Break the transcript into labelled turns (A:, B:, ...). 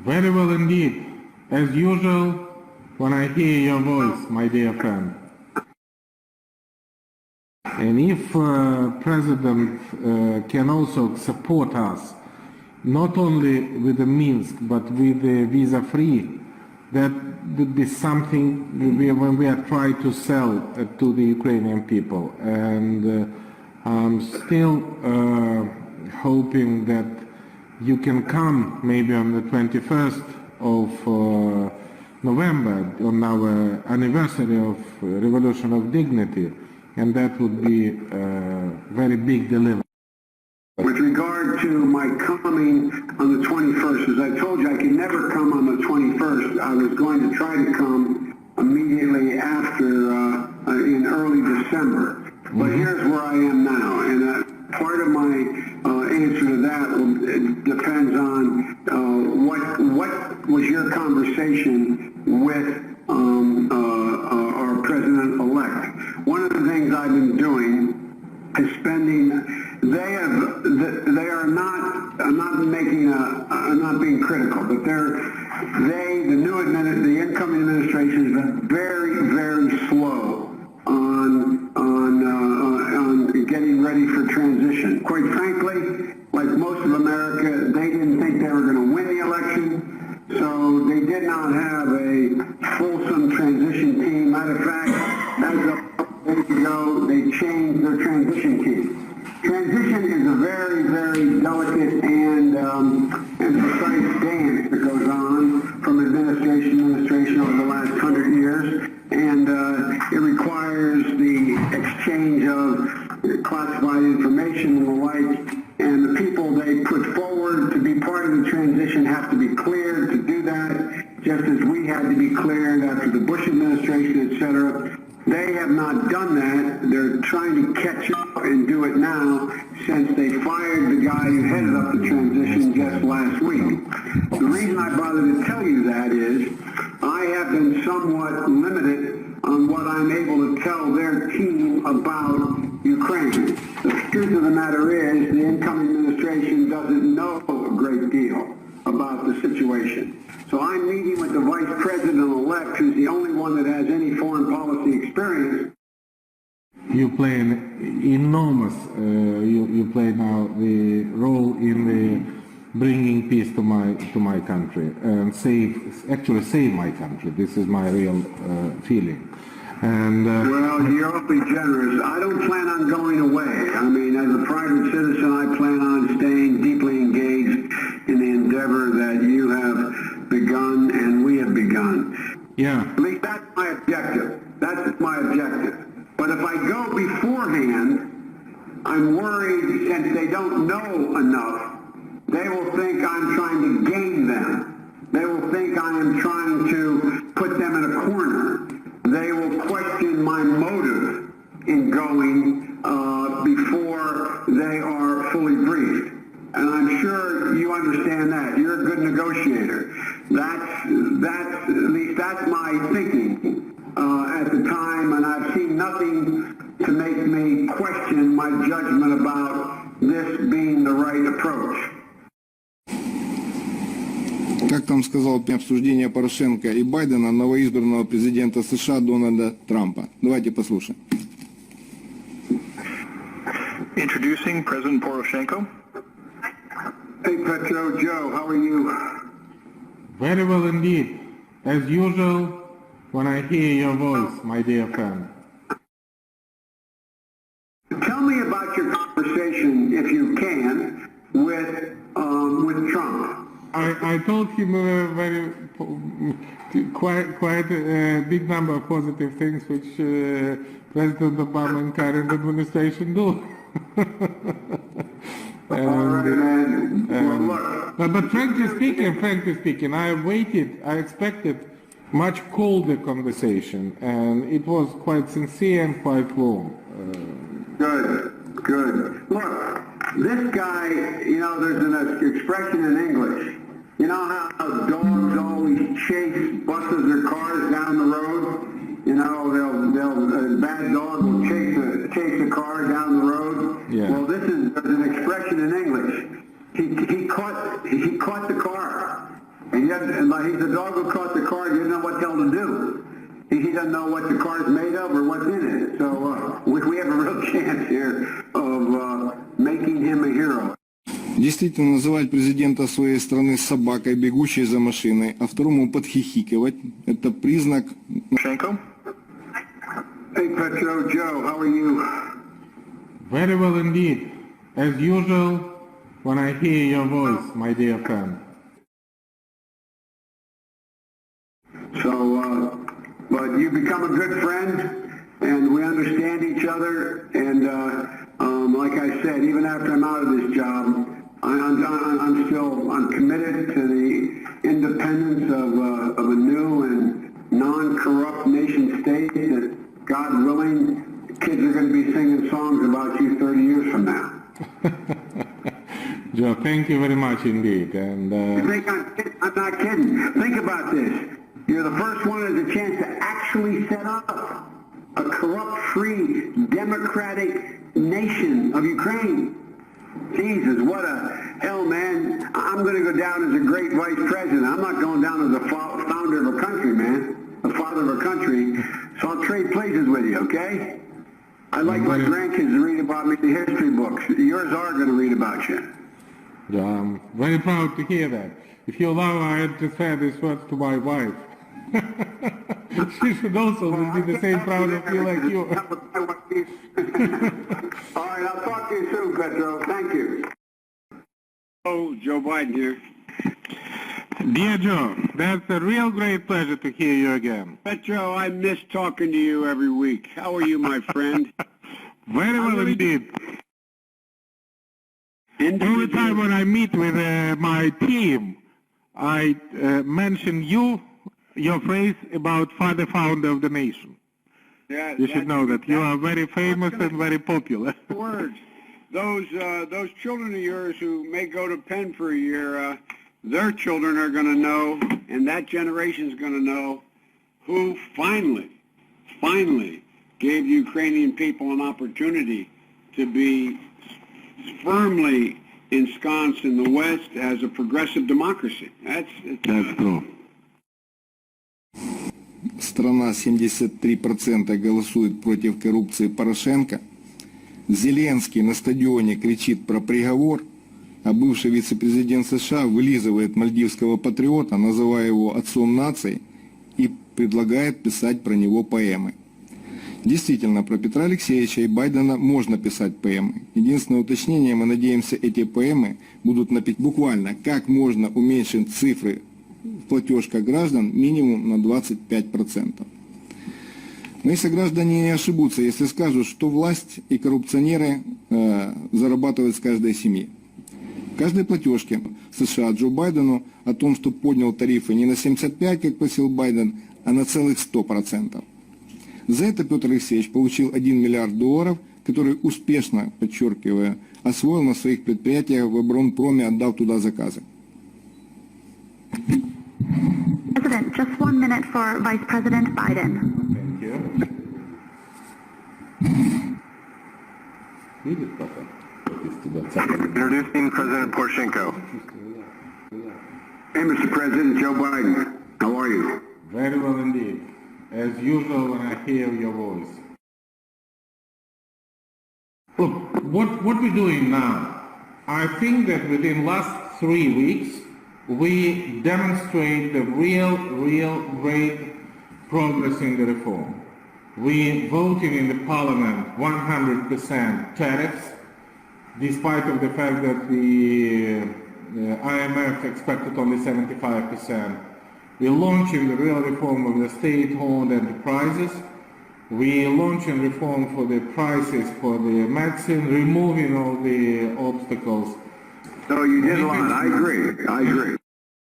A: Very well indeed. As usual, when I hear your voice, my dear friend. And if President can also support us, not only with the Minsk, but with the visa-free, that would be something when we are trying to sell to the Ukrainian people. And I'm still hoping that you can come maybe on the 21st of November, on our anniversary of Revolution of Dignity, and that would be a very big delivery.
B: With regard to my coming on the 21st, as I told you, I could never come on the 21st. I was going to try to come immediately after, in early December. But here's where I am now, and part of my answer to that depends on what was your conversation with our president-elect. One of the things I've been doing is spending. They are not. I'm not making I'm not being critical, but the incoming administration has been very, very slow on getting ready for transition. Quite frankly, like most of America, they didn't think they were going to win the election, so they did not have a fulsome transition team. Matter of fact, as of days ago, they changed their transition team. Transition is a very, very delicate and precise dance that goes on from administration to administration over the last 100 years, and it requires the exchange of classified information and the like, and the people they put forward to be part of the transition have to be cleared to do that, just as we had to be cleared after the Bush administration, etc. They have not done that. They're trying to catch up and do it now, since they fired the guy who headed up the transition just last week. The reason I bother to tell you that is I have been somewhat limited on what I'm able to tell their team about Ukraine. The truth of the matter is the incoming administration doesn't know a great deal about the situation. So I'm meeting with the Vice President-elect, who's the only one that has any foreign policy experience.
A: You play an enormous, you play now the role in the bringing peace to my country and actually save my country. This is my real feeling. And
B: well, you're awfully generous. I don't plan on going away. I mean, as a private citizen, I plan on staying deeply engaged in the endeavor that you have begun and we have begun.
A: Yeah.
B: At least that's my objective. That's my objective. But if I go beforehand, I'm worried, since they don't know enough, they will think I'm trying to game them. They will think I am trying to put them in a corner. They will question my motive in going before they are fully briefed. And I'm sure you understand that. You're a good negotiator. At least that's my thinking at the time, and I've seen nothing to make me question my judgment about this being the right approach.
C: Как там сказал обсуждение Порошенко и Байдена, новоизбранного президента США Дональда Трампа. Давайте послушаем.
D: Introducing President Poroshenko.
B: Hey, Petro, Joe, how are you?
A: very well indeed. As usual, when I hear your voice, my dear friend.
B: Tell me about your conversation, if you can, with Trump.
A: I told him quite a big number of positive things which President Obama and current administration do. But frankly speaking, I expected much colder conversation, and it was quite sincere and quite warm.
B: Good. Look, this guy, there's an expression in English. You know how dogs always chase buses or cars down the road? A bad dog will chase a car down the road.
A: Yeah.
B: Well, there's an expression in English. He caught the car, and he and like, he's the dog who caught the car, didn't know what the hell to do. He doesn't know what the car's made of or what's in it. So we have a real chance here of making him a hero.
C: Действительно, называть президента своей страны собакой, бегущей за машиной, а второму подхихикивать – это признак...
D: Poroshenko?
B: Hey, Petro, Joe, how are you?
A: Very well indeed. As usual, when I hear your voice, my dear friend.
B: So, but you've become a good friend, and we understand each other, and like I said, even after I'm out of this job, I'm committed to the independence of a new and non-corrupt nation state that, God willing, kids are going to be singing songs about you 30 years from now.
A: Joe, thank you very much indeed. And
B: You think I'm not kidding. Think about this. You're the first one who has a chance to actually set up a corrupt-free, democratic nation of Ukraine. Jesus, what a hell, man. I'm going to go down as a great vice president. I'm not going down as a founder of a country, man. The father of a country. So I'll trade places with you, okay? I'd like my grandkids to read about me in the history books. Yours are going to read about you.
A: Joe, I'm very proud to hear that. If you allow, I had to say these words to my wife. She should also be the same proud of you like you.
B: All right, I'll talk to you soon, Petro. Thank you.
E: Oh, Joe Biden here.
A: Dear Joe, that's a real great pleasure to hear you again.
E: Petro, I miss talking to you every week. How are you, my friend?
A: Very well indeed. Every time when I meet with my team, I mention your phrase about father founder of the nation.
E: Yeah,
A: You should know that you are very famous and very popular.
E: Words. Those children of yours who may go to Penn for a year, their children are going to know, and that generation is going to know, who finally gave Ukrainian people an opportunity to be firmly ensconced in the West as a progressive democracy. That's
A: true.
C: Страна 73% голосует против коррупции Порошенко. Зеленский на стадионе кричит про приговор, а бывший вице-президент США вылизывает мальдивского патриота, называя его отцом нации, и предлагает писать про него поэмы. Действительно, про Петра Алексеевича и Байдена можно писать поэмы. Единственное уточнение, мы надеемся, эти поэмы будут написать буквально, как можно уменьшить цифры в платежках граждан минимум на 25%. Мои сограждане не ошибутся, если скажут, что власть и коррупционеры зарабатывают с каждой семьи. В каждой платежке США Джо Байдену о том, что поднял тарифы не на 75, как просил Байден, а на целых 100%. За это Петр Алексеевич получил $1 миллиард, который успешно, подчеркиваю, освоил на своих предприятиях в оборонпроме, отдав туда заказы.
F: President, just 1 minute for Vice President Biden.
A: Thank you.
D: Introducing President Poroshenko.
B: Hey, Mr. President, Joe Biden. How are you?
A: Very well indeed. As usual when I hear your voice. Look, what we're doing now, I think that within last 3 weeks, we demonstrate the real great progress in the reform. We voted in the parliament 100% tariffs, despite of the fact that the IMF expected only 75%. We're launching the real reform of the state-owned enterprises. We're launching reform for the prices for the medicine, removing all the obstacles.
B: So you did a lot. I agree.